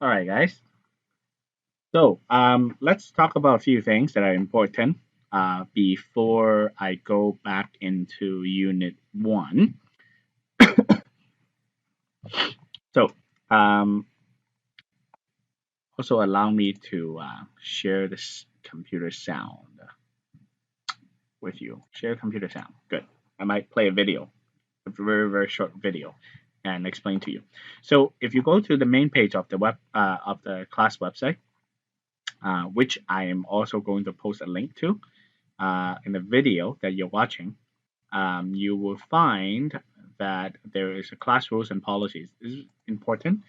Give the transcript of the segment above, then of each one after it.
All right, guys. So, let's talk about a few things that are important before I go back into Unit 1. So, um, also allow me to share this computer sound with you. Share computer sound. Good. I might play a video, a very, very short video, and explain to you. So, if you go to the main page of the of the class website, which I am also going to post a link to in the video that you're watching, you will find that there is a class rules and policies. This is important.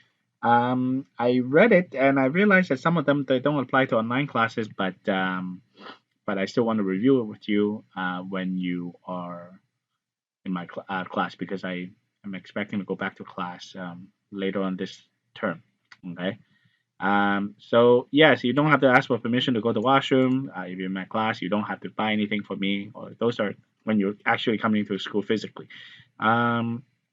I read it and I realized that some of them they don't apply to online classes, but I still want to review it with you when you are in my class because I am expecting to go back to class later on this term. Okay. So yes, you don't have to ask for permission to go to the washroom. If you're in my class, you don't have to buy anything for me. Or those are when you're actually coming to school physically.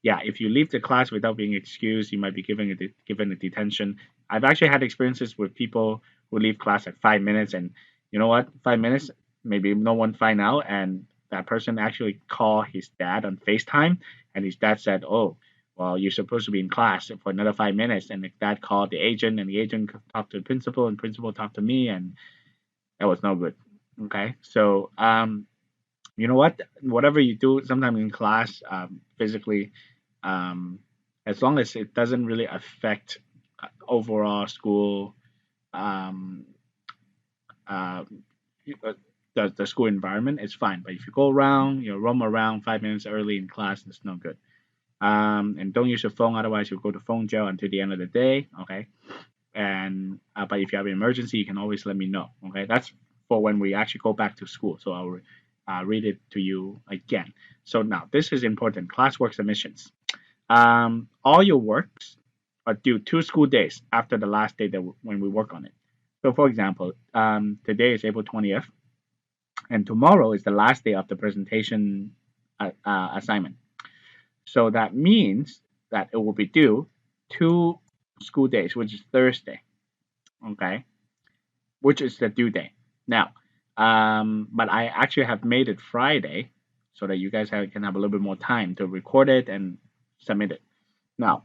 Yeah, if you leave the class without being excused, you might be given a detention. I've actually had experiences with people who leave class at 5 minutes, and you know what? 5 minutes, maybe no one find out, and that person actually called his dad on FaceTime, and his dad said, "Oh, well, you're supposed to be in class for another 5 minutes." And the dad called the agent, and the agent talked to the principal, and principal talked to me, and that was no good. Okay, so you know what? Whatever you do, sometime in class, physically, um, as long as it doesn't really affect overall school, um, uh, uh, the school environment, it's fine. But if you go around, you know, roam around 5 minutes early in class, it's no good. And don't use your phone, otherwise you'll go to phone jail until the end of the day. Okay. And but if you have an emergency, you can always let me know. Okay, that's for when we actually go back to school. So I'll read it to you again. So now this is important. Classwork submissions. All your works are due 2 school days after the last day that when we work on it. So for example, today is April 20th, and tomorrow is the last day of the presentation assignment. So that means that it will be due 2 school days, which is Thursday. Okay, which is the due date. Now, but I actually have made it Friday so that you guys can have a little bit more time to record it and submit it. Now,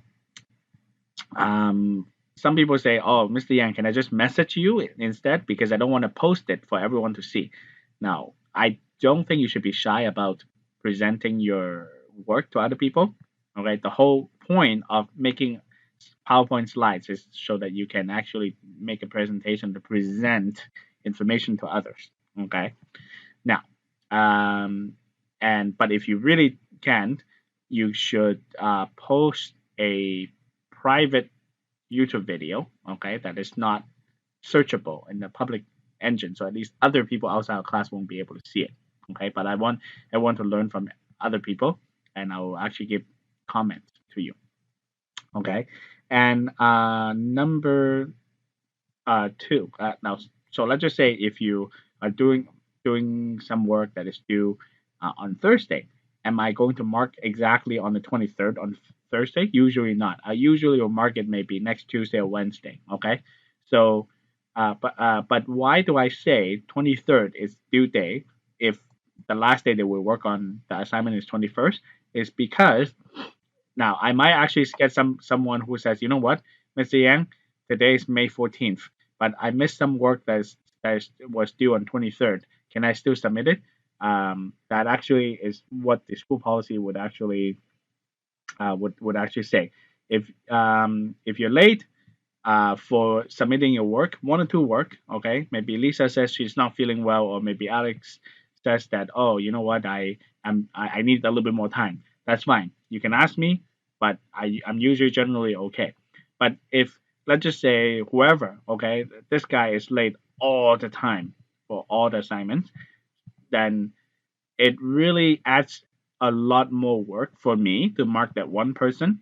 some people say, "Oh, Mr. Yang, can I just message you instead because I don't want to post it for everyone to see." Now, I don't think you should be shy about presenting your work to other people. Okay, the whole point of making PowerPoint slides is so that you can actually make a presentation to present information to others. Okay. Now, um, and but if you really can't, you should post a private YouTube video. Okay, that is not searchable in the public engine, so at least other people outside of class won't be able to see it. Okay, but I want to learn from other people, and I will actually give comments to you. Okay, and number two. Now, so let's just say if you are doing some work that is due on Thursday, am I going to mark exactly on the 23rd on Thursday? Usually not. I usually will mark it maybe next Tuesday or Wednesday. Okay, so but why do I say 23rd is due day if the last day that we work on the assignment is 21st? Is because now, I might actually get someone who says, you know what, Mr. Yang, today is May 14th, but I missed some work was due on 23rd. Can I still submit it? That actually is what the school policy would actually say. If you're late for submitting your work, one or two work, okay. Maybe Lisa says she's not feeling well, or maybe Alex says that, oh, you know what, I need a little bit more time. That's fine. You can ask me, but I'm usually generally okay. But if let's just say whoever, okay, this guy is late all the time for all the assignments, then it really adds a lot more work for me to mark that one person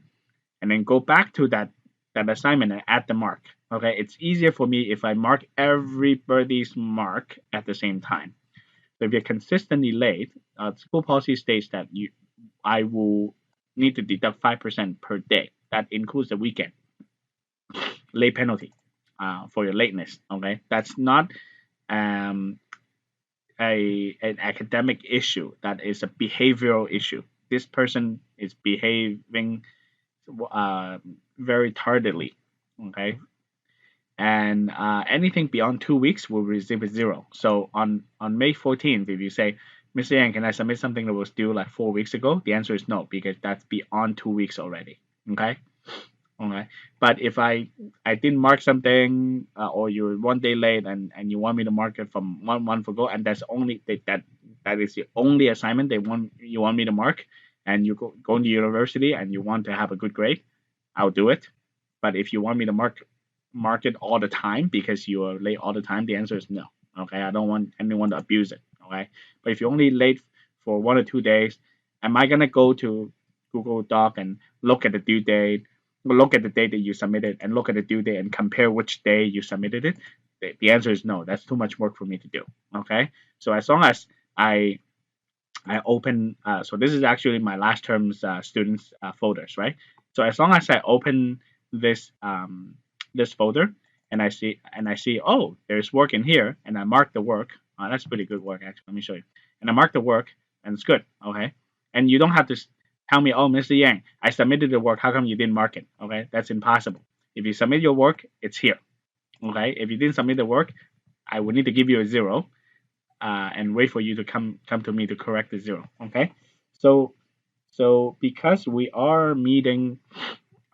and then go back to that assignment and add the mark. Okay, it's easier for me if I mark everybody's mark at the same time. So if you're consistently late, school policy states that I will need to deduct 5% per day. That includes the weekend. late penalty for your lateness. Okay, that's not an academic issue. That is a behavioral issue. This person is behaving very tardily. Okay, and anything beyond 2 weeks will receive a 0. So on May 14th, if you say, Mr. Yang, can I submit something that was due like 4 weeks ago? The answer is no, because that's beyond 2 weeks already. Okay. Okay. But if I didn't mark something or you're 1 day late and you want me to mark it from 1 month ago, and that's only that is the only assignment you want me to mark, and you going to university and you want to have a good grade, I'll do it. But if you want me to mark it all the time because you are late all the time, the answer is no. Okay, I don't want anyone to abuse it. Okay, but if you're only late for 1 or 2 days, am I gonna go to Google Doc and look at the due date, look at the date that you submitted, and look at the due date and compare which day you submitted it? The answer is no. That's too much work for me to do. Okay, so as long as I open, so this is actually my last term's students folders, right? So as long as I open this this folder and I see, oh, there's work in here, and I mark the work. That's pretty good work, actually. Let me show you. And I mark the work, and it's good. Okay, and you don't have to tell me, oh, Mr. Yang, I submitted the work. How come you didn't mark it? Okay, that's impossible. If you submit your work, it's here. Okay, if you didn't submit the work, I would need to give you a 0 and wait for you to come to me to correct the 0. Okay, so because we are meeting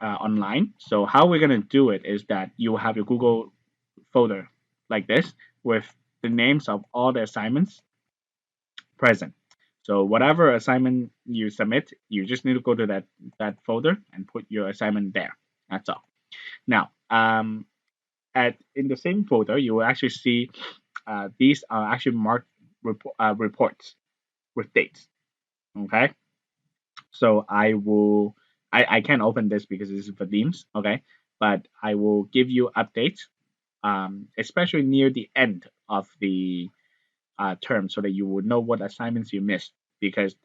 online, so how we're gonna do it is that you will have your Google folder like this with the names of all the assignments present. So whatever assignment you submit, you just need to go to that folder and put your assignment there. That's all. Now, in the same folder, you will actually see these are actually marked reports with dates. Okay, so I can't open this because this is for themes. Okay, but I will give you updates, especially near the end of the term, so that you would know what assignments you missed, because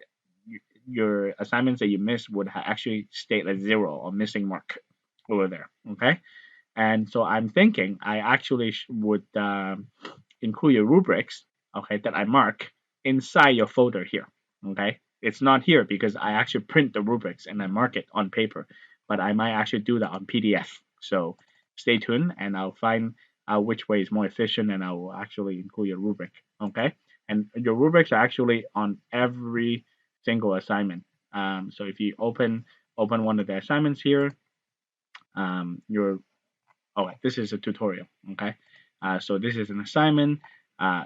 your assignments that you missed would actually state a 0 or missing mark over there. Okay, and so I'm thinking I actually would include your rubrics, okay, that I mark inside your folder here. Okay, it's not here because I actually print the rubrics and I mark it on paper, but I might actually do that on PDF. So stay tuned, and I'll find out which way is more efficient, and I will actually include your rubric. Okay, and your rubrics are actually on every single assignment. So if you open one of the assignments here, your this is a tutorial. Okay, so this is an assignment.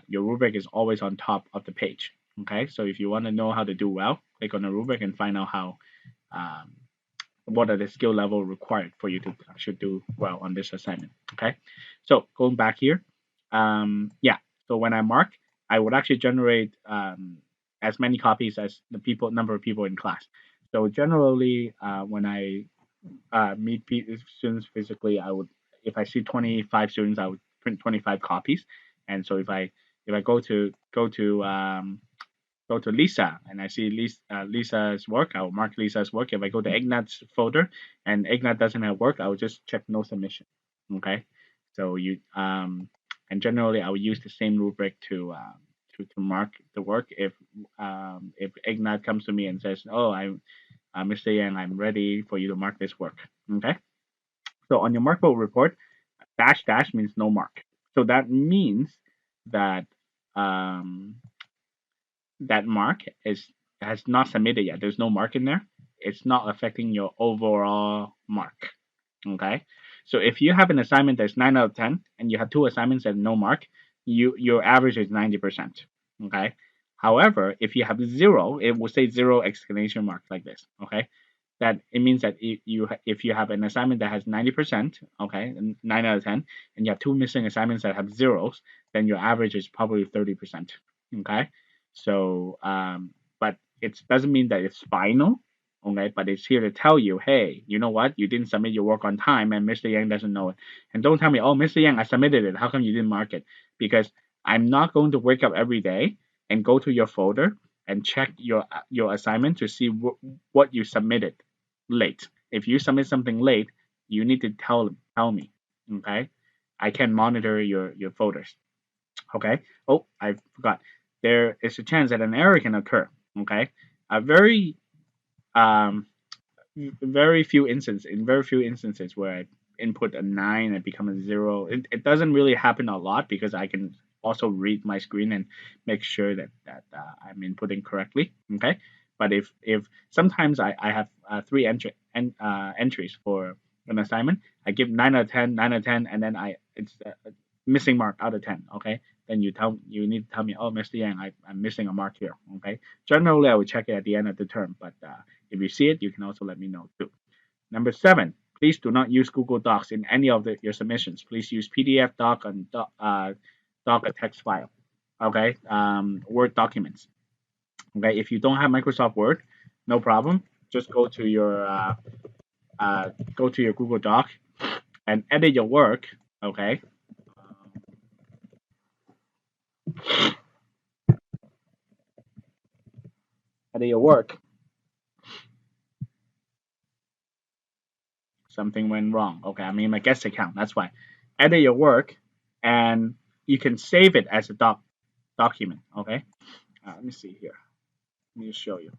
Your rubric is always on top of the page. Okay, so if you want to know how to do well, click on the rubric and find out how what are the skill level required for you to actually do well on this assignment. Okay, so going back here, yeah. So when I mark, I would actually generate as many copies as the number of people in class. So generally, when I meet students physically, if I see 25 students, I would print 25 copies. And so if I go to Lisa and I see Lisa's work, I will mark Lisa's work. If I go to Ignat's folder and Ignat doesn't have work, I will just check no submission. Okay, so and generally I will use the same rubric to mark the work. If Ignat comes to me and says, oh, Mr. Yang, I'm ready for you to mark this work. Okay, so on your markable report, dash means no mark. So that means that that mark has not submitted yet. There's no mark in there. It's not affecting your overall mark. Okay, so if you have an assignment that's 9 out of 10 and you have 2 assignments that no mark, your average is 90%. Okay, however, if you have 0, it will say 0 exclamation mark like this. Okay, that it means that if you have an assignment that has 90%, okay, 9 out of 10, and you have 2 missing assignments that have zeros, then your average is probably 30%. Okay, so but it doesn't mean that it's final. Okay, but it's here to tell you, hey, you know what? You didn't submit your work on time, and Mr. Yang doesn't know it. And don't tell me, oh, Mr. Yang, I submitted it. How come you didn't mark it? Because I'm not going to wake up every day and go to your folder and check your assignment to see what you submitted late. If you submit something late, you need to tell me. Okay, I can monitor your folders. Okay. Oh, I forgot. There is a chance that an error can occur. Okay, a um very few instances where I input a 9 and become a 0. It doesn't really happen a lot because I can also read my screen and make sure that I'm inputting correctly. Okay, but if sometimes I have entries for an assignment, I give 9 out of 10, 9 out of 10, and then it's a missing mark out of 10. Okay, then you need to tell me, oh, Mr. Yang, I'm missing a mark here. Okay, generally I will check it at the end of the term, but if you see it, you can also let me know too. Number 7, please do not use Google Docs in any of your submissions. Please use PDF, Doc, and Doc a text file. Okay, Word documents. Okay, if you don't have Microsoft Word, no problem. Just go to your Google Doc and edit your work. Okay, edit your work. Something went wrong. Okay, I mean my guest account. That's why. Edit your work, and you can save it as a document. Okay. Let me see here. Let me just show you.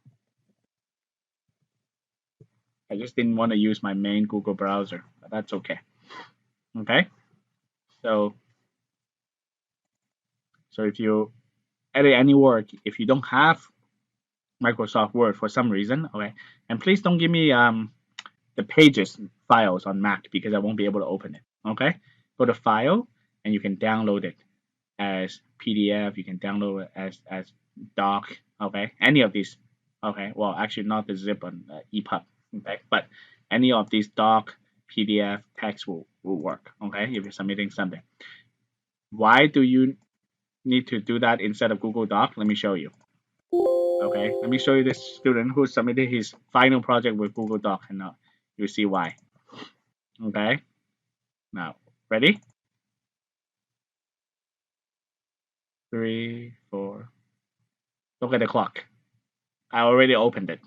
I just didn't want to use my main Google browser, but that's okay. Okay. So if you edit any work, if you don't have Microsoft Word for some reason, okay, and please don't give me the pages files on Mac because I won't be able to open it. Okay. Go to File, and you can download it as PDF. You can download it as doc. Okay, any of these. Okay, well actually not the zip on EPUB. Okay, but any of these doc, PDF, text will work. Okay, if you're submitting something. Why do you need to do that instead of Google Doc? Let me show you. Okay, let me show you this student who submitted his final project with Google Doc, and now you see why. Okay, now ready? 3, 4. Look at the clock. I already opened it.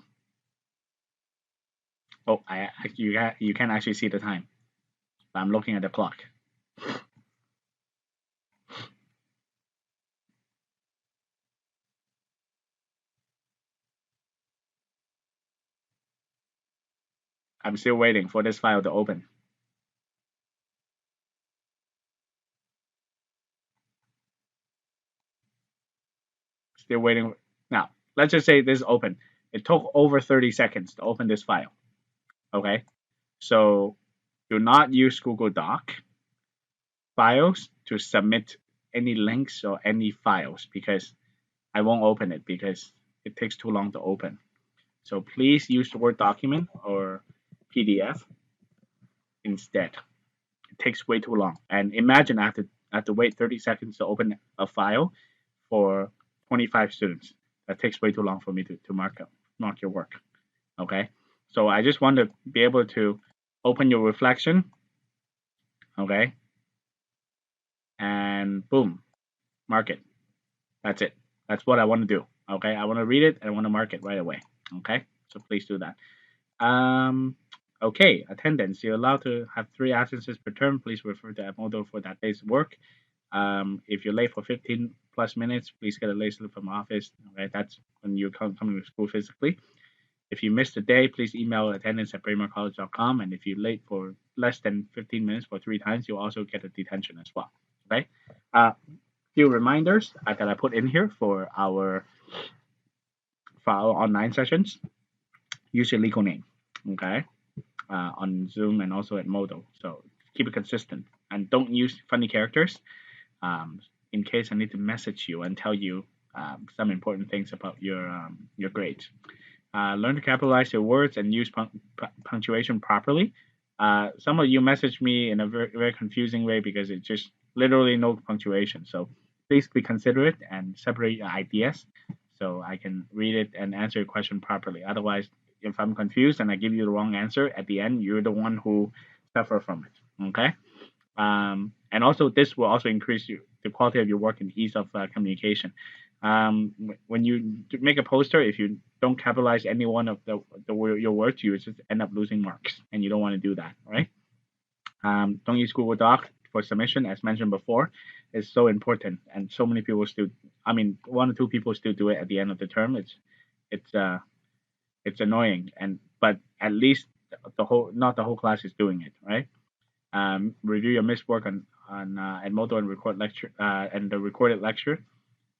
Oh, you can actually see the time. But I'm looking at the clock. I'm still waiting for this file to open. Still waiting. Now, let's just say this is open. It took over 30 seconds to open this file. Okay, so do not use Google Doc files to submit any links or any files because I won't open it because it takes too long to open. So please use the Word document or PDF instead. It takes way too long. And imagine I have to wait 30 seconds to open a file for 25 students. That takes way too long for me to mark your work. Okay, so I just want to be able to open your reflection. Okay, and boom, mark it. That's it. That's what I want to do. Okay, I want to read it and I want to mark it right away. Okay, so please do that. Okay, attendance. You're allowed to have 3 absences per term. Please refer to Edmodo for that day's work. If you're late for 15 plus minutes, please get a late slip from office. Okay, that's when you're coming to school physically. If you missed a day, please email attendance@braemarcollege.com. And if you're late for less than 15 minutes for 3 times, you'll also get a detention as well. Okay. Few reminders that I put in here for our online sessions. Use your legal name. Okay. On Zoom and also at Modo. So keep it consistent and don't use funny characters. In case I need to message you and tell you some important things about your grades. Learn to capitalize your words and use punctuation properly. Some of you message me in a very, very confusing way because it's just literally no punctuation. So please be considerate and separate your ideas so I can read it and answer your question properly. Otherwise, if I'm confused and I give you the wrong answer at the end, you're the one who suffer from it. Okay. And also, this will also increase the quality of your work and ease of communication. When you make a poster, if you don't capitalize any one of your words, you just end up losing marks, and you don't want to do that, right? Don't use Google Doc for submission, as mentioned before. It's so important, and so many people still. I mean, 1 or 2 people still do it at the end of the term. It's annoying, but at least not the whole class is doing it, right? Review your missed work on Edmodo and record lecture and the recorded lecture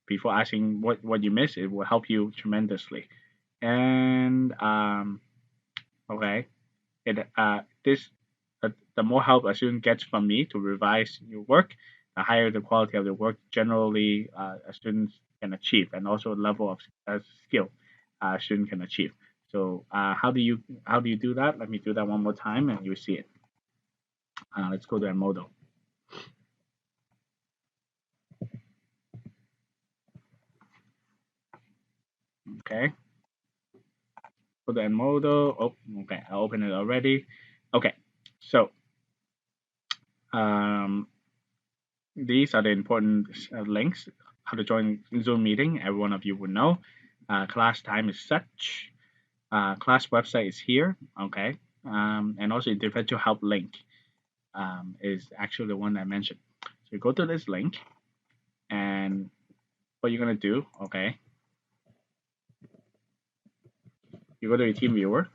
before asking what you missed. It will help you tremendously. And okay, the more help a student gets from me to revise your work, the higher the quality of the work generally a student can achieve, and also the level of skill a student can achieve. So how do you do that? Let me do that one more time, and you see it. Let's go to Edmodo. Okay. Go to Edmodo. Oh, okay. I opened it already. Okay. So these are the important links. How to join Zoom meeting. Every one of you would know. Class time is such. Class website is here. Okay. And also individual help link is actually the one I mentioned. So you go to this link, and what you're gonna do, okay? You go to your team viewer,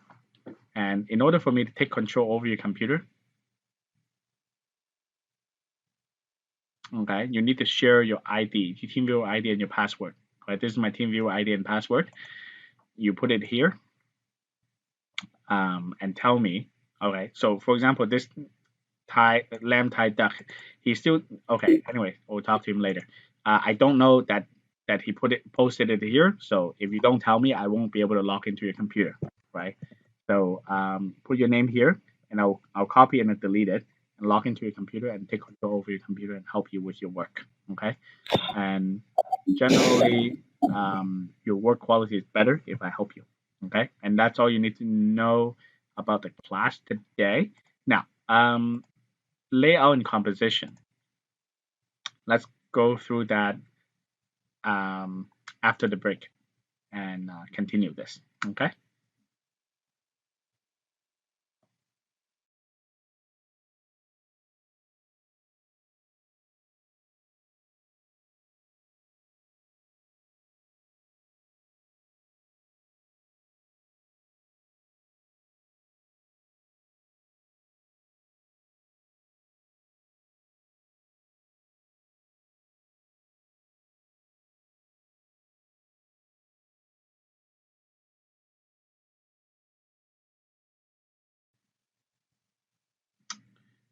and in order for me to take control over your computer, okay, you need to share your ID, your team viewer ID and your password. Right, this is my team viewer ID and password. You put it here, and tell me. Okay, so for example, this lamb Thai duck, he's still okay. Anyway, we'll talk to him later. I don't know that he posted it here. So if you don't tell me, I won't be able to log into your computer, right? So put your name here, and I'll copy and delete it, and log into your computer and take control over your computer and help you with your work. Okay, and generally, your work quality is better if I help you. Okay, and that's all you need to know about the class today. Now, layout and composition. Let's go through that after the break and continue this. Okay.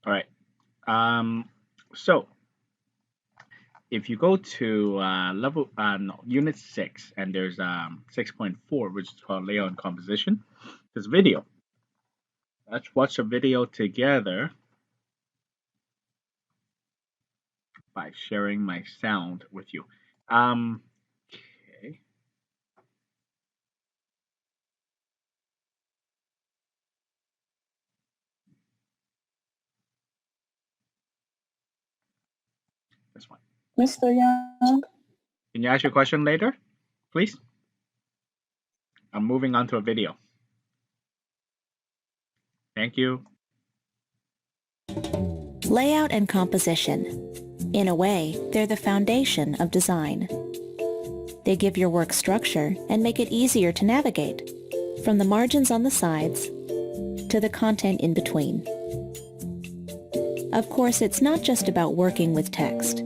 All right. So if you go to unit 6, and there's 6.4, which is called layout and composition, there's video. Let's watch a video together by sharing my sound with you. Okay. This one. Mr. Yang, Can you ask your question later, please? I'm moving on to a video. Thank you. Layout and composition. In a way, they're the foundation of design. They give your work structure and make it easier to navigate, from the margins on the sides to the content in between. Of course, it's not just about working with text.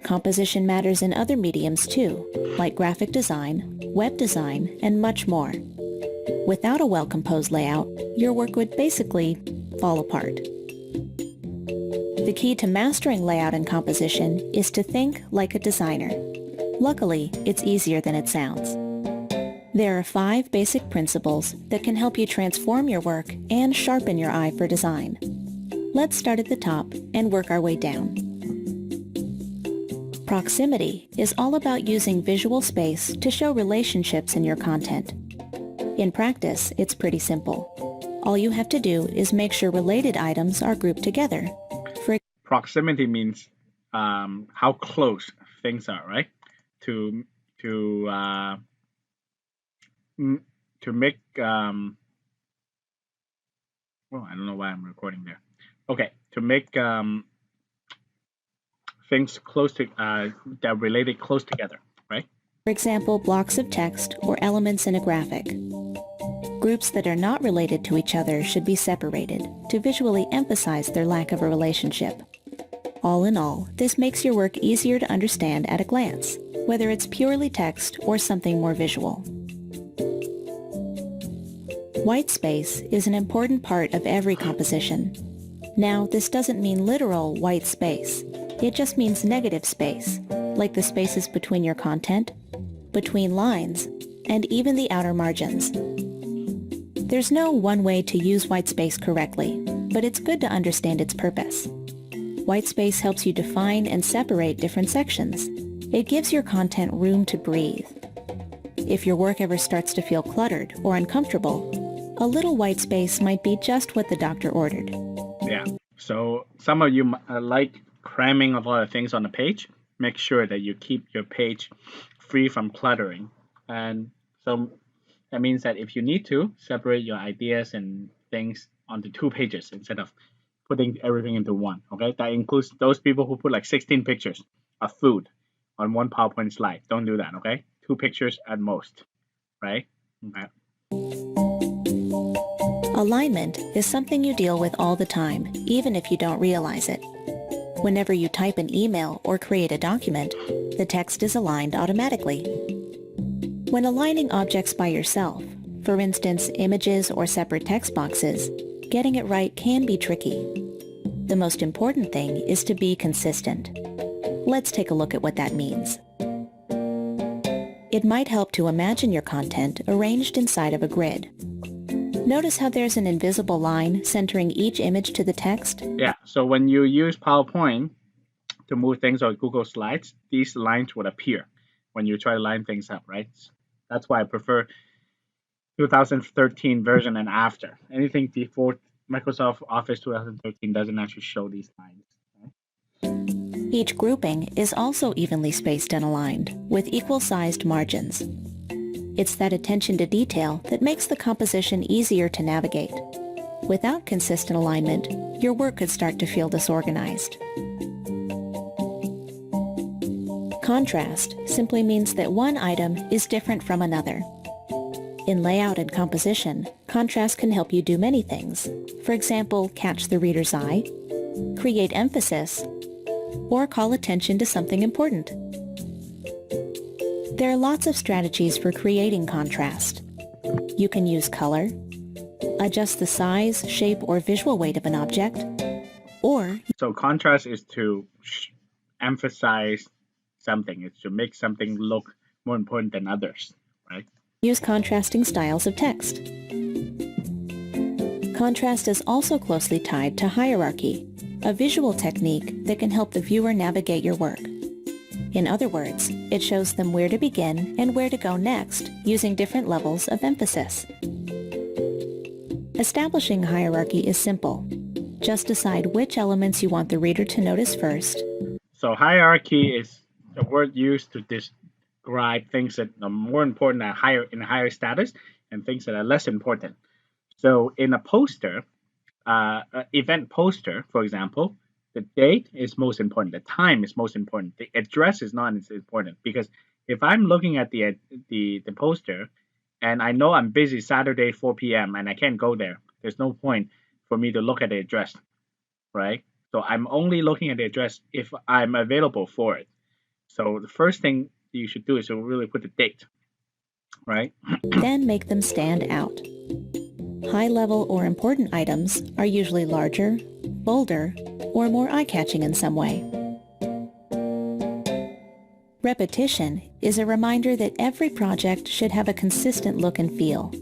Composition matters in other mediums too, like graphic design, web design, and much more. Without a well-composed layout, your work would basically fall apart. The key to mastering layout and composition is to think like a designer. Luckily, it's easier than it sounds. There are 5 basic principles that can help you transform your work and sharpen your eye for design. Let's start at the top and work our way down. Proximity is all about using visual space to show relationships in your content. In practice, it's pretty simple. All you have to do is make sure related items are grouped together. Proximity means how close things are, right? To make well, I don't know why I'm recording there. Okay, to make things close to that are related close together, right? For example, blocks of text or elements in a graphic. Groups that are not related to each other should be separated to visually emphasize their lack of a relationship. All in all, this makes your work easier to understand at a glance, whether it's purely text or something more visual. White space is an important part of every composition. Now, this doesn't mean literal white space. It just means negative space, like the spaces between your content, between lines, and even the outer margins. There's no one way to use white space correctly, but it's good to understand its purpose. White space helps you define and separate different sections. It gives your content room to breathe. If your work ever starts to feel cluttered or uncomfortable, a little white space might be just what the doctor ordered. Yeah. So some of you like cramming a lot of things on the page. Make sure that you keep your page free from cluttering. And so that means that if you need to, separate your ideas and things onto 2 pages instead of putting everything into one. Okay, that includes those people who put like 16 pictures of food on one PowerPoint slide. Don't do that. Okay, 2 pictures at most, right? Okay. Alignment is something you deal with all the time, even if you don't realize it. Whenever you type an email or create a document, the text is aligned automatically. When aligning objects by yourself, for instance images or separate text boxes, getting it right can be tricky. The most important thing is to be consistent. Let's take a look at what that means. It might help to imagine your content arranged inside of a grid. Notice how there's an invisible line centering each image to the text? Yeah, so when you use PowerPoint to move things on Google Slides, these lines would appear when you try to line things up, right? That's why I prefer 2013 version and after. Anything before Microsoft Office 2013 doesn't actually show these lines. Right? Each grouping is also evenly spaced and aligned, with equal-sized margins. It's that attention to detail that makes the composition easier to navigate. Without consistent alignment, your work could start to feel disorganized. Contrast simply means that one item is different from another. In layout and composition, contrast can help you do many things. For example, catch the reader's eye, create emphasis, or call attention to something important. There are lots of strategies for creating contrast. You can use color, adjust the size, shape, or visual weight of an object, or... So contrast is to emphasize something. It's to make something look more important than others, right? Use contrasting styles of text. Contrast is also closely tied to hierarchy, a visual technique that can help the viewer navigate your work. In other words, it shows them where to begin and where to go next using different levels of emphasis. Establishing hierarchy is simple. Just decide which elements you want the reader to notice first. So hierarchy is a word used to describe things that are more important in a higher status and things that are less important. So in a poster, event poster, for example, the date is most important. The time is most important. The address is not as important because if I'm looking at the poster and I know I'm busy Saturday 4 p.m. and I can't go there, there's no point for me to look at the address, right? So I'm only looking at the address if I'm available for it. So the first thing you should do is to really put the date, right? Then make them stand out. High-level or important items are usually larger, bolder, or more eye-catching in some way. Repetition is a reminder that every project should have a consistent look and feel.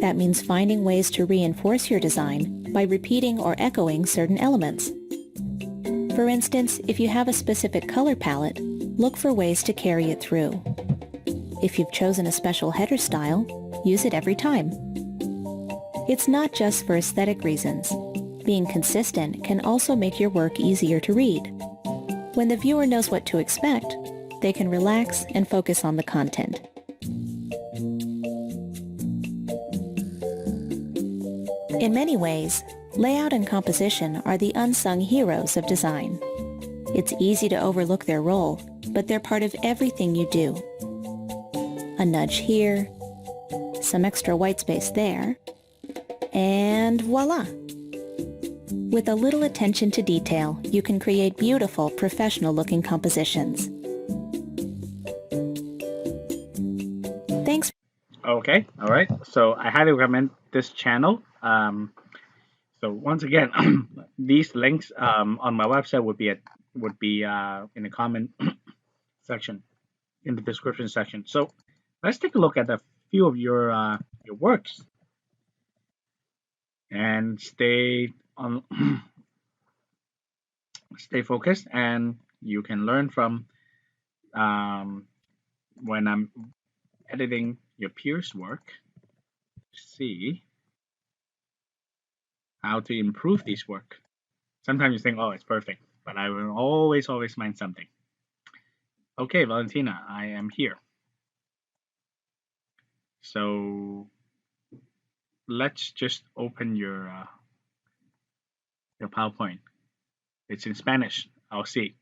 That means finding ways to reinforce your design by repeating or echoing certain elements. For instance, if you have a specific color palette, look for ways to carry it through. If you've chosen a special header style, use it every time. It's not just for aesthetic reasons. Being consistent can also make your work easier to read. When the viewer knows what to expect, they can relax and focus on the content. In many ways, Layout and composition are the unsung heroes of design. It's easy to overlook their role, but they're part of everything you do. A nudge here, some extra white space there, and voila! With a little attention to detail, you can create beautiful, professional-looking compositions. Thanks. Okay, all right. So I highly recommend this channel. So once again, these links on my website would be in the comment section, in the description section. So let's take a look at a few of your works and stay on, stay focused, and you can learn from when I'm editing your peers' work. See how to improve this work. Sometimes you think, oh, it's perfect, but I will always find something. Okay, Valentina, I am here. So let's just open your PowerPoint. It's in Spanish. I'll see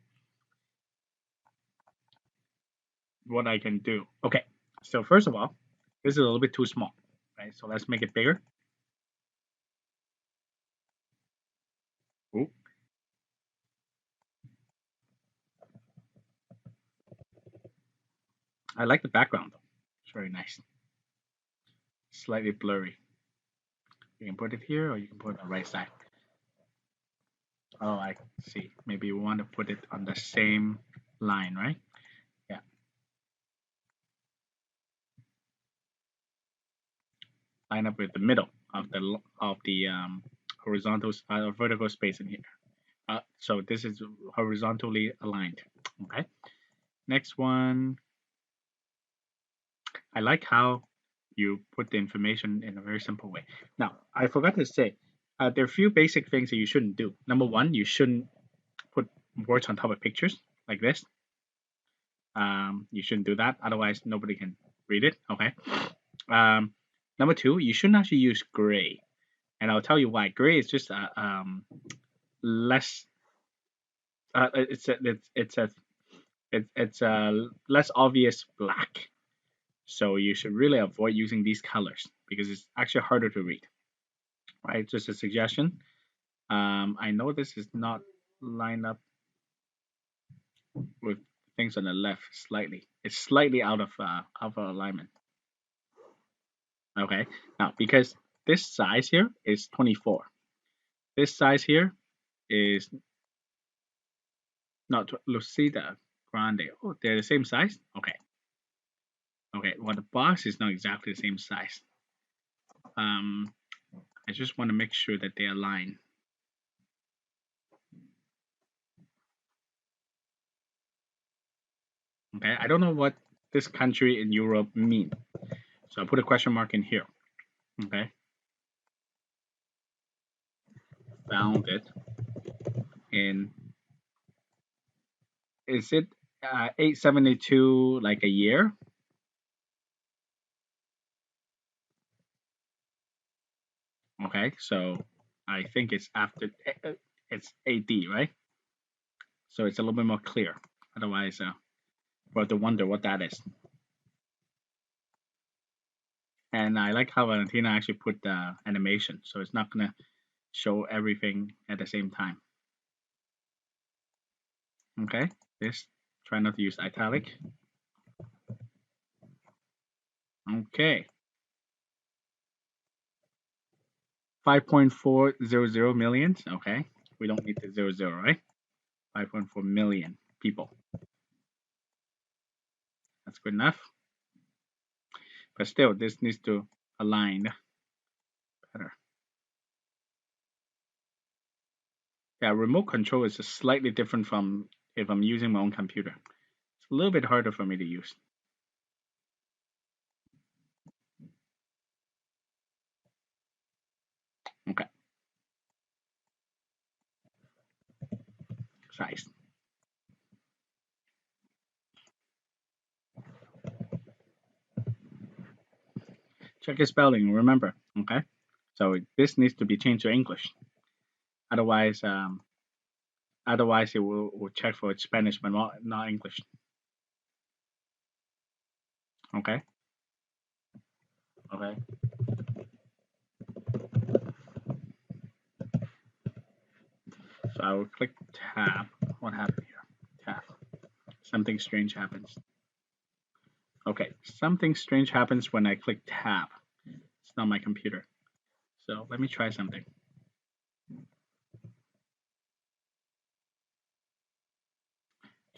what I can do. Okay, so first of all, this is a little bit too small, right? So let's make it bigger. Ooh. I like the background though. It's very nice. Slightly blurry. You can put it here or you can put it on the right side. Oh, I see. Maybe you want to put it on the same line, right? Yeah. Line up with the middle of the horizontal or vertical space in here. So this is horizontally aligned. Okay. Next one. I like how you put the information in a very simple way. Now, I forgot to say, there are a few basic things that you shouldn't do. Number one, you shouldn't put words on top of pictures like this. You shouldn't do that. Otherwise, nobody can read it. Okay. Number two, you shouldn't actually use gray. And I'll tell you why. Gray is just less. It's a less obvious black. So you should really avoid using these colors because it's actually harder to read. Right? Just a suggestion. I know this is not lined up with things on the left slightly. It's slightly out of alignment. Okay. Now because this size here is 24. This size here is not Lucida Grande. Oh, they're the same size? Okay. Okay, well, the box is not exactly the same size. I just want to make sure that they align. Okay, I don't know what this country in Europe mean. So I put a question mark in here. Okay. Found it in, is it 872 like a year? Okay, so I think it's after, it's AD, right? So it's a little bit more clear. Otherwise, we'll have to wonder what that is. And I like how Valentina actually put the animation, so it's not gonna show everything at the same time. Okay, this, try not to use italic. Okay. 5.400 million. Okay, we don't need the 00, right? 5.4 million people. That's good enough. But still, this needs to align better. Yeah, remote control is just slightly different from if I'm using my own computer. It's a little bit harder for me to use. Okay. Size. Check your spelling, remember, okay? So this needs to be changed to English. Otherwise, it will check for Spanish, but not English. Okay. Okay. So I will click tab. What happened here? Tab. Something strange happens. Okay. Something strange happens when I click tab. It's not my computer. So let me try something.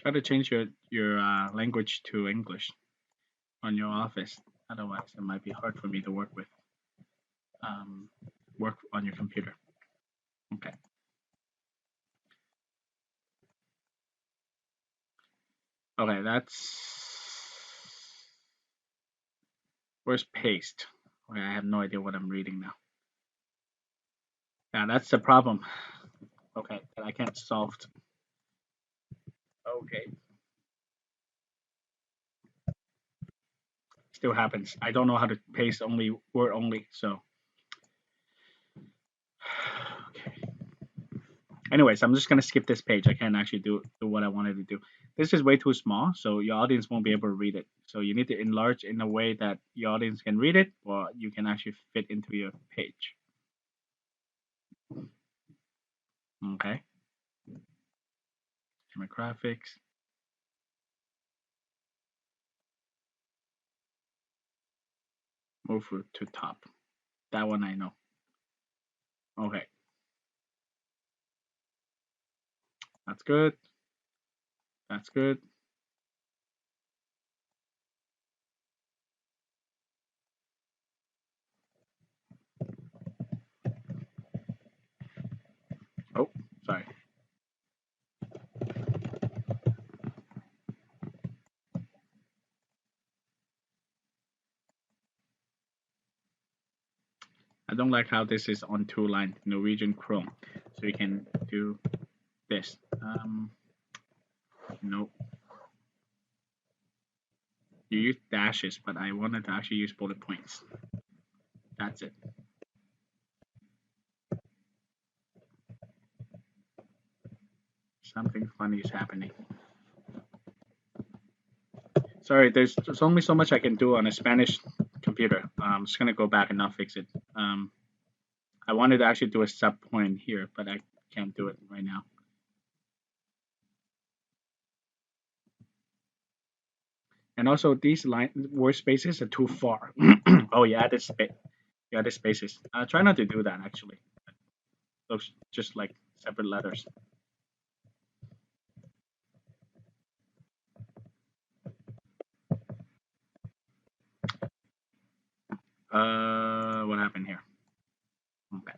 Try to change your language to English on your office. Otherwise, it might be hard for me to work with. Work on your computer. Okay. Okay, where's paste? Okay, I have no idea what I'm reading now. Yeah, that's the problem. Okay, that I can't solve. Okay. Still happens. I don't know how to paste word only, so okay. Anyways, I'm just gonna skip this page. I can't actually do what I wanted to do. This is way too small, so your audience won't be able to read it. So you need to enlarge in a way that your audience can read it, or you can actually fit into your page. Okay. Demographics. Move to top. That one I know. Okay. That's good. That's good. Oh, sorry. I don't like how this is on two line Norwegian Chrome. So you can do this. No. You use dashes, but I wanted to actually use bullet points. That's it. Something funny is happening. Sorry, there's only so much I can do on a Spanish computer. I'm just gonna go back and not fix it. I wanted to actually do a sub point here, but I can't do it right now. And also these word spaces are too far. Oh, you added spaces. Try not to do that actually. Looks just like separate letters. What happened here? Okay.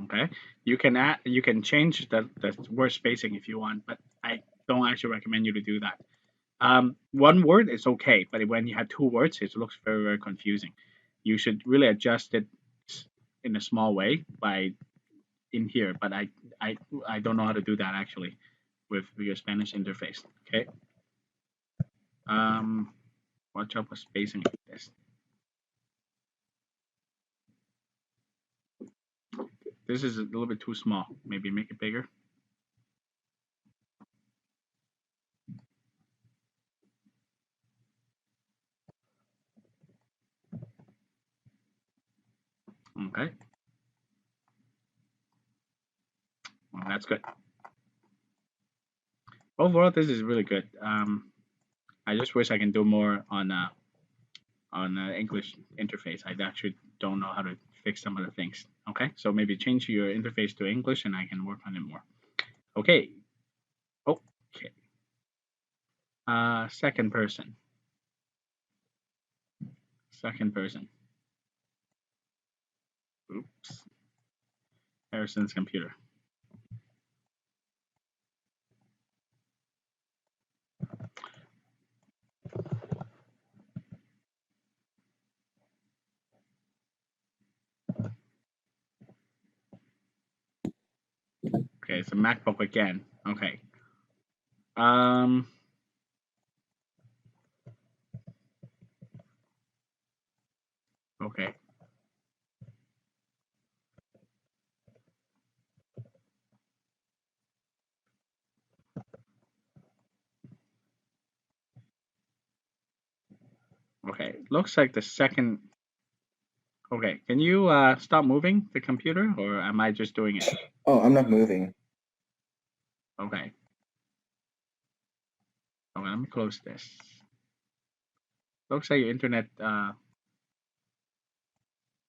Okay. You can change the word spacing if you want, but I don't actually recommend you to do that. One word is okay, but when you have two words, it looks very, very confusing. You should really adjust it in a small way by in here, but I don't know how to do that actually with your Spanish interface. Okay. Watch out for spacing like this. This is a little bit too small. Maybe make it bigger. Okay. Well, that's good. Overall, this is really good. I just wish I can do more on English interface. I actually don't know how to fix some of the things. Okay, so maybe change your interface to English, and I can work on it more. Okay. Okay. Second person. Second person. Oops. Harrison's computer. Okay, it's a MacBook again. Okay. Okay. Okay. Looks like the second. Okay. Can you stop moving the computer, or am I just doing it? Oh, I'm not moving. Okay. Okay, let me close this. Looks like your internet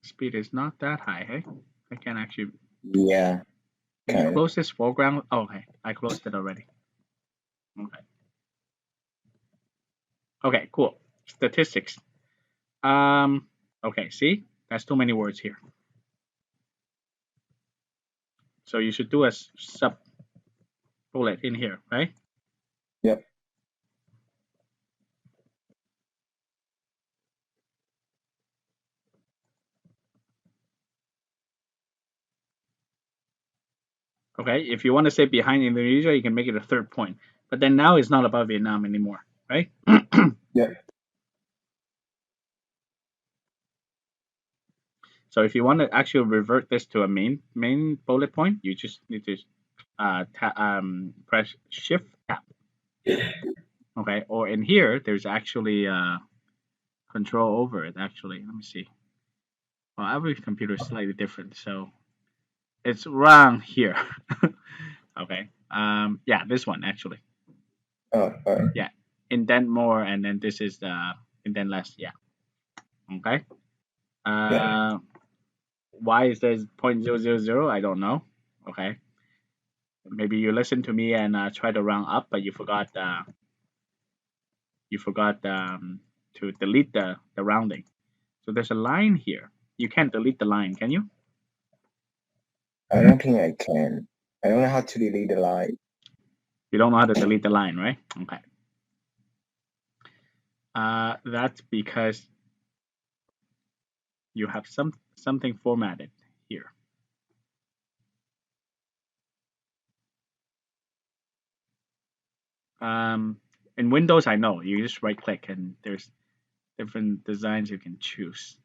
speed is not that high, hey? I can actually. Yeah. Can you Kind of. close this foreground? Oh, okay, I closed it already. Okay. Okay, cool. Statistics. Okay, see? That's too many words here. So you should do a sub bullet in here, right? Yep. Okay, if you want to say behind Indonesia, you can make it a third point. But then now it's not about Vietnam anymore, right? Yep. So if you want to actually revert this to a main bullet point, you just need to press Shift Tab. Okay, or in here, there's actually control over it. Actually, let me see. Well, every computer is slightly different, so it's around here. Okay. Yeah, this one actually. Oh, all right. Yeah, indent more, and then this is the indent less. Yeah. Okay. Why is there 0.000? I don't know. Okay. Maybe you listen to me and try to round up, but you forgot to delete the rounding. So there's a line here. You can't delete the line, can you? I don't think I can. I don't know how to delete the line. You don't know how to delete the line, right? Okay. That's because you have something formatted here. In Windows, I know you just right click and there's different designs you can choose.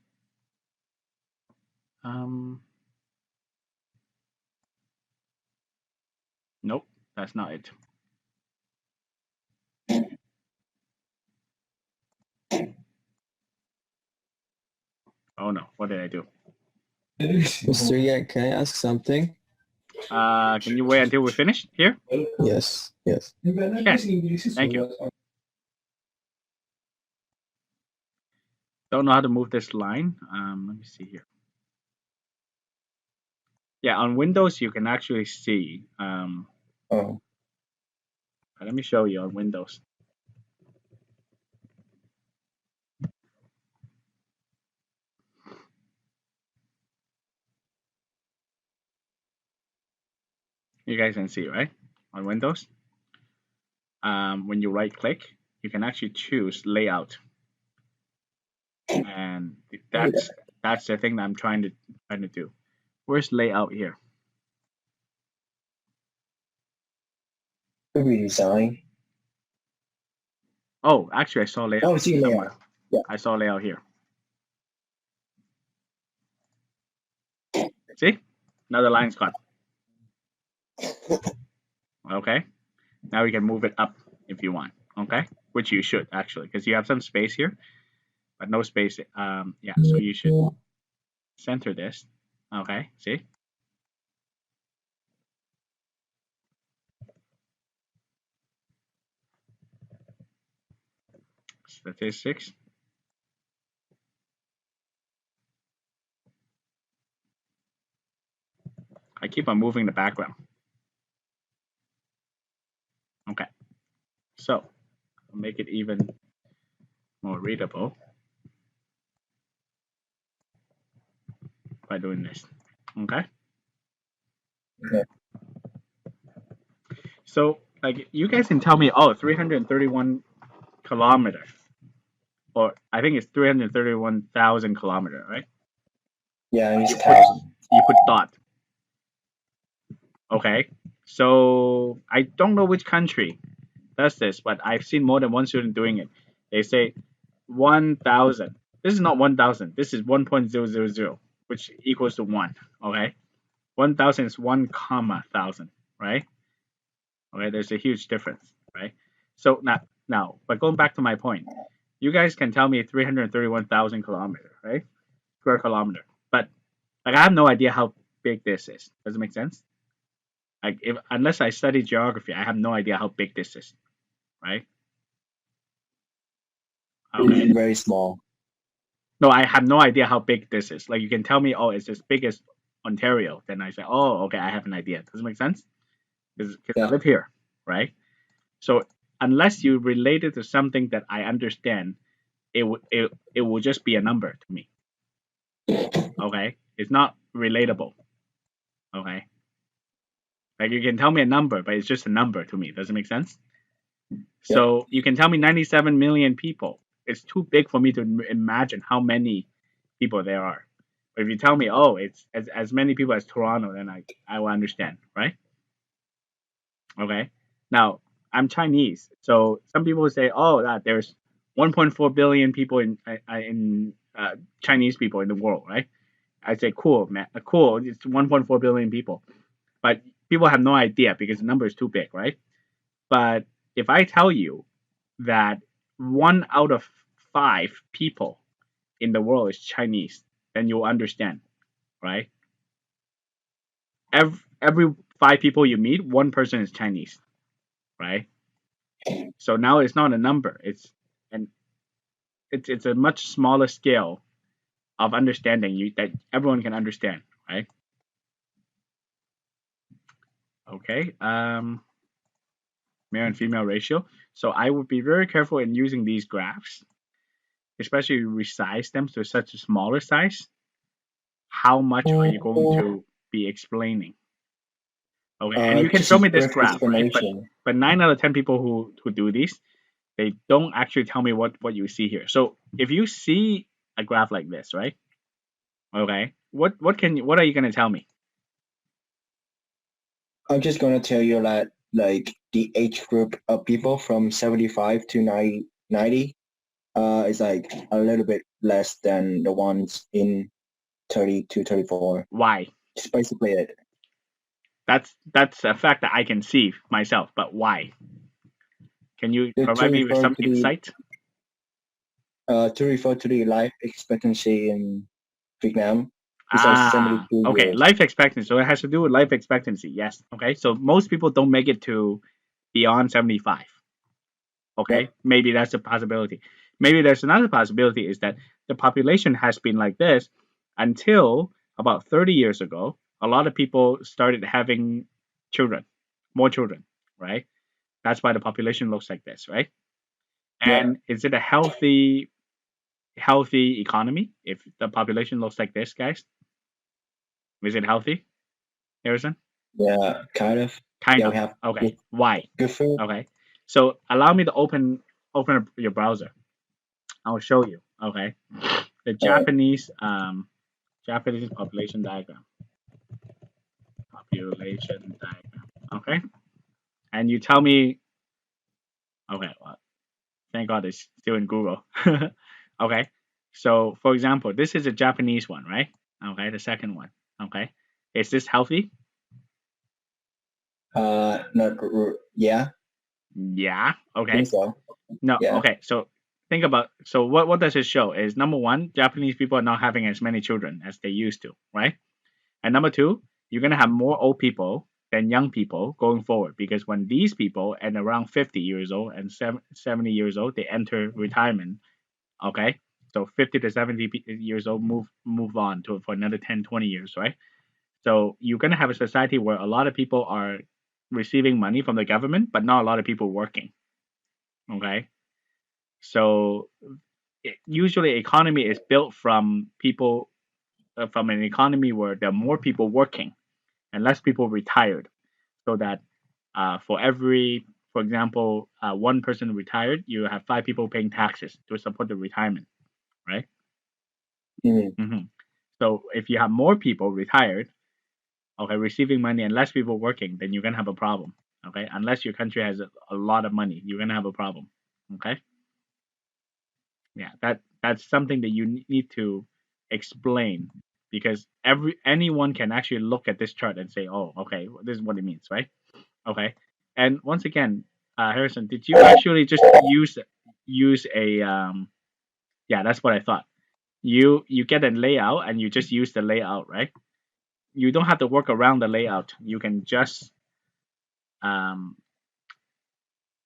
Nope, that's not it. Oh no, what did I do? Mr. Yang, can I ask something? Can you wait until we finish here? Yes, yes. Thank you. Don't know how to move this line. Let me see here. Yeah, on Windows you can actually see. Oh. Let me show you on Windows. You guys can see, right? On Windows, when you right click, you can actually choose layout, and that's the thing that I'm trying to do. Where's layout here? Redesign. Oh, actually, I saw layout. Oh, see somewhere. layout. Yeah. I saw layout here. See? Another line's cut. Okay. Now we can move it up if you want. Okay. Which you should actually, because you have some space here, but no space. Yeah. So you should center this. Okay. See? Statistics. I keep on moving the background. Okay. So I'll make it even more readable by doing this. Okay. Okay. So like you guys can tell me, oh, 331 kilometers, or I think it's 331,000 kilometers, right? Yeah, it's 1,000. You put dot. Okay. So I don't know which country does this, but I've seen more than one student doing it. They say 1,000. This is not 1,000. This is 1.000, which equals to 1. Okay. 1,000 is 1 comma 1,000, right? Okay. There's a huge difference, right? So now, but going back to my point, you guys can tell me 331,000 kilometer, right? Square kilometer. But like I have no idea how big this is. Does it make sense? Like if unless I study geography, I have no idea how big this is, right? Okay. It's very small. No, I have no idea how big this is. Like you can tell me, oh, it's as big as Ontario. Then I say, oh, okay, I have an idea. Does it make sense? Because I Yeah. live here, right? So unless you relate it to something that I understand, it will just be a number to me. Okay, it's not relatable. Okay, like you can tell me a number, but it's just a number to me. Does it make sense? So you can tell me 97 million people. It's too big for me to imagine how many people there are. But if you tell me, oh, it's as many people as Toronto, then I will understand, right? Okay. Now I'm Chinese, so some people say, oh, that there's 1.4 billion people in Chinese people in the world, right? I say, cool, man, cool. It's 1.4 billion people, but people have no idea because the number is too big, right? But if I tell you that 1 out of 5 people in the world is Chinese, then you'll understand, right? Every 5 people you meet, one person is Chinese, right? So now it's not a number. It's a much smaller scale of understanding that everyone can understand, right? Okay. Male and female ratio. So I would be very careful in using these graphs, especially resize them to such a smaller size. How much are you going to be explaining? Okay, and you can Just show a me this brief graph, right? explanation. But 9 out of 10 people who do these, they don't actually tell me what you see here. So if you see a graph like this, right? Okay, what are you gonna tell me? I'm just gonna tell you that like the age group of people from 75 to 90 is like a little bit less than the ones in 30 to 34. Why? Just basically it. That's a fact that I can see myself, but why? Can you provide me with some insight? To refer to the life expectancy in Vietnam. It's like 72 Okay, years. life expectancy. So it has to do with life expectancy. Yes. Okay. So most people don't make it to beyond 75. Okay. Yep. Maybe that's a possibility. Maybe there's another possibility is that the population has been like this until about 30 years ago. A lot of people started having children, more children, right? That's why the population looks like this, right? And is it a healthy economy if the population looks like this, guys? Is it healthy, Harrison? Yeah, kind of. Kind Yeah, of. we have Okay. Why? good food. Okay. So allow me to open up your browser. I'll show you. Okay. The Japanese population diagram. Population diagram. Okay. And you tell me. Okay. Well, thank God it's still in Google. Okay. So for example, this is a Japanese one, right? Okay. The second one. Okay. Is this healthy? Yeah. Yeah. I Okay. think so. No. Yeah. Okay. So think about. So what does it show? Is number one, Japanese people are not having as many children as they used to, right? And number two, you're gonna have more old people than young people going forward because when these people and around 50 years old and 70 years old, they enter retirement. Okay. So 50 to 70 years old move on to for another 10, 20 years, right? So you're gonna have a society where a lot of people are receiving money from the government, but not a lot of people working. Okay. So usually economy is built from people from an economy where there are more people working and less people retired, so that for example, one person retired, you have 5 people paying taxes to support the retirement, right? Mhm. So if you have more people retired, okay, receiving money and less people working, then you're gonna have a problem. Okay, unless your country has a lot of money, you're gonna have a problem. Okay, yeah, that's something that you need to explain because anyone can actually look at this chart and say, oh, okay, this is what it means, right? Okay, and once again, Harrison, did you actually just use a yeah, that's what I thought. You get a layout and you just use the layout, right? You don't have to work around the layout. Um,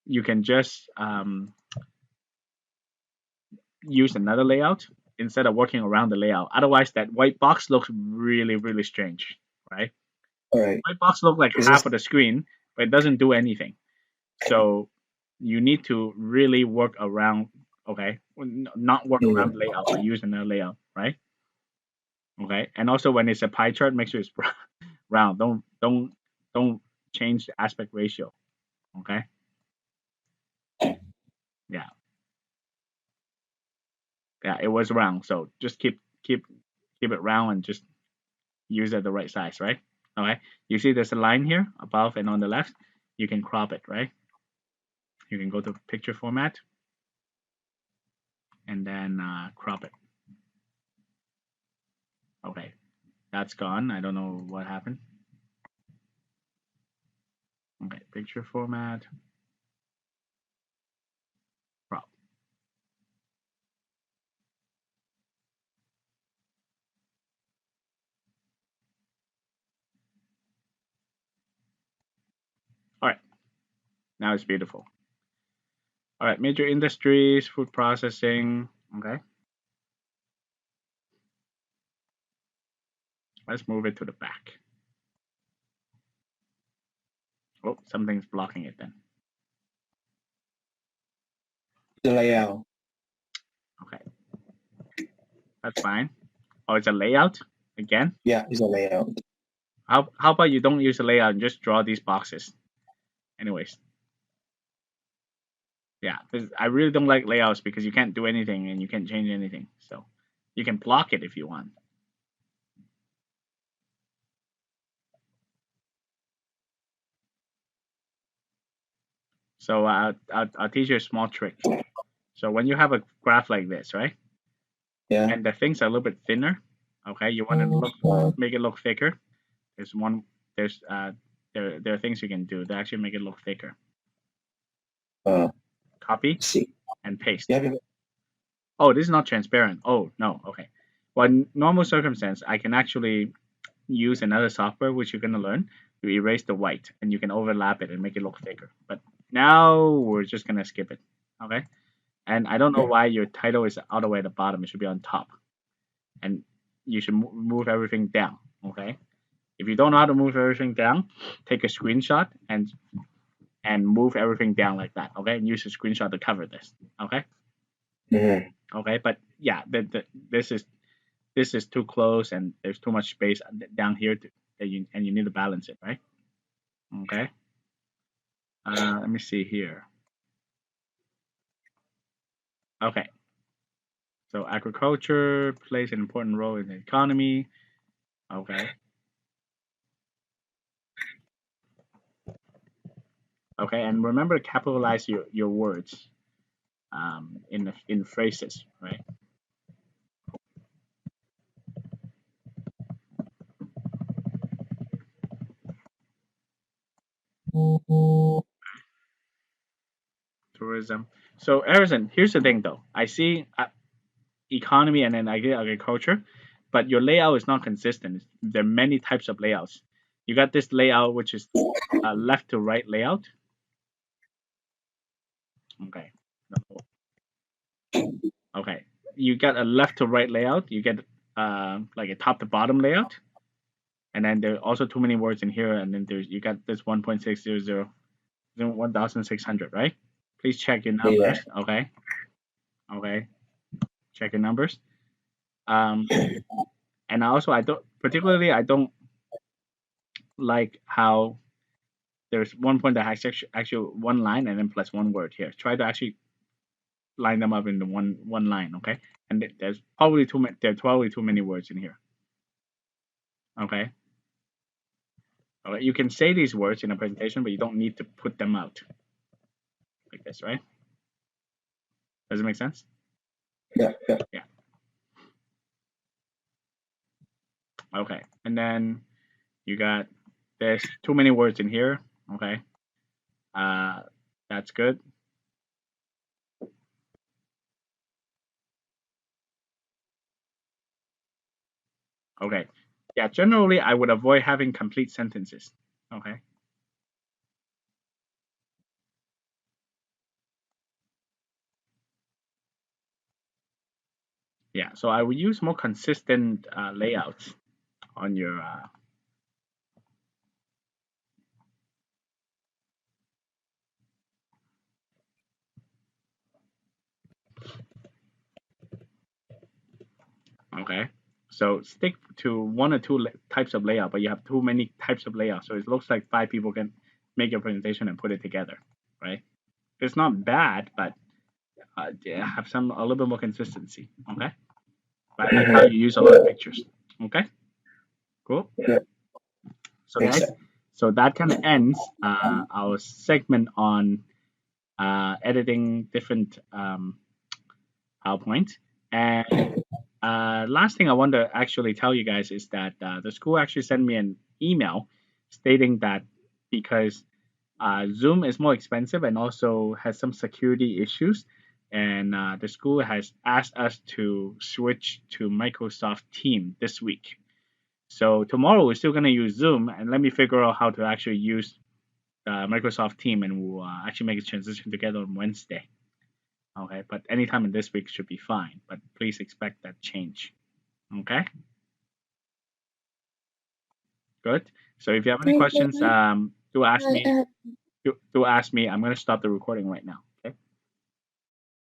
you can just use another layout instead of working around the layout. Otherwise, that white box looks really, really strange, right? All right. White box looks like Is half this of the screen, but it doesn't do anything. So you need to really work around, okay? Not work around the layout, but use another layout, right? Okay. And also when it's a pie chart, make sure it's round. Don't change the aspect ratio. Okay. Yeah. Yeah. It was round, so just keep it round and just use it the right size, right? Okay. You see there's a line here above and on the left. You can crop it, right? You can go to picture format and then crop it. Okay. That's gone. I don't know what happened. Okay. Picture format. Crop. All right. Now it's beautiful. All right. Major industries, food processing. Okay. Let's move it to the back. Oh, something's blocking it then. the layout? Okay, that's fine. Oh, it's a layout again. Yeah, it's a layout. How about you don't use a layout and just draw these boxes? Anyways, yeah, I really don't like layouts because you can't do anything and you can't change anything. So you can block it if you want. So I'll teach you a small trick. So when you have a graph like this, right? Yeah. And the things are a little bit thinner. Okay, you want to make it look thicker. There's one. There's there are things you can do to actually make it look thicker. Copy See. and paste. Yeah. Oh, this is not transparent. Oh, no. Okay. Well, in normal circumstance, I can actually use another software, which you're going to learn, to erase the white, and you can overlap it and make it look thicker. But now we're just going to skip it. Okay. And I don't know why your title is all the way at the bottom. It should be on top. And you should move everything down. Okay. If you don't know how to move everything down, take a screenshot and move everything down like that. Okay. And use a screenshot to cover this. Okay. Okay. But yeah, this is too close and there's too much space down here that you need to balance it, right? Okay. Let me see here. Okay. So agriculture plays an important role in the economy. Okay. Okay, and remember to capitalize your words in phrases, right? Tourism. So Harrison, here's the thing though. I see economy and then I get agriculture, but your layout is not consistent. There are many types of layouts. You got this layout which is left to right layout. Okay. Okay. You got a left to right layout. You get like a top to bottom layout. And then there are also too many words in here. And then you got this 1.600, 1,600, right? Please check your numbers. Yeah. Okay. Okay. Check your numbers. And also I don't like how there's one point that has actually one line and then plus one word here. Try to actually line them up into one line, okay? And there's probably too many. There are probably too many words in here. Okay. All right, you can say these words in a presentation, but you don't need to put them out like this, right? Does it make sense? Yeah. Okay, and then you got, there's too many words in here. Okay, that's good. Okay, yeah, generally I would avoid having complete sentences. Okay. Yeah, so I would use more consistent layouts on your okay. So stick to one or two types of layout, but you have too many types of layout, so it looks like 5 people can make your presentation and put it together, right? It's not bad, but yeah, have a little bit more consistency, okay? But I like how you use a lot of pictures, okay? Cool. Yeah. So guys, so that kind of ends our segment on editing different PowerPoints. And last thing I want to actually tell you guys is that the school actually sent me an email stating that because Zoom is more expensive and also has some security issues, and the school has asked us to switch to Microsoft Teams this week. So tomorrow we're still going to use Zoom, and let me figure out how to actually use Microsoft Teams, and we'll actually make a transition together on Wednesday. Okay, but anytime in this week should be fine, but please expect that change. Okay, good. So if you have any questions, do ask me. Do ask me. I'm going to stop the recording right now.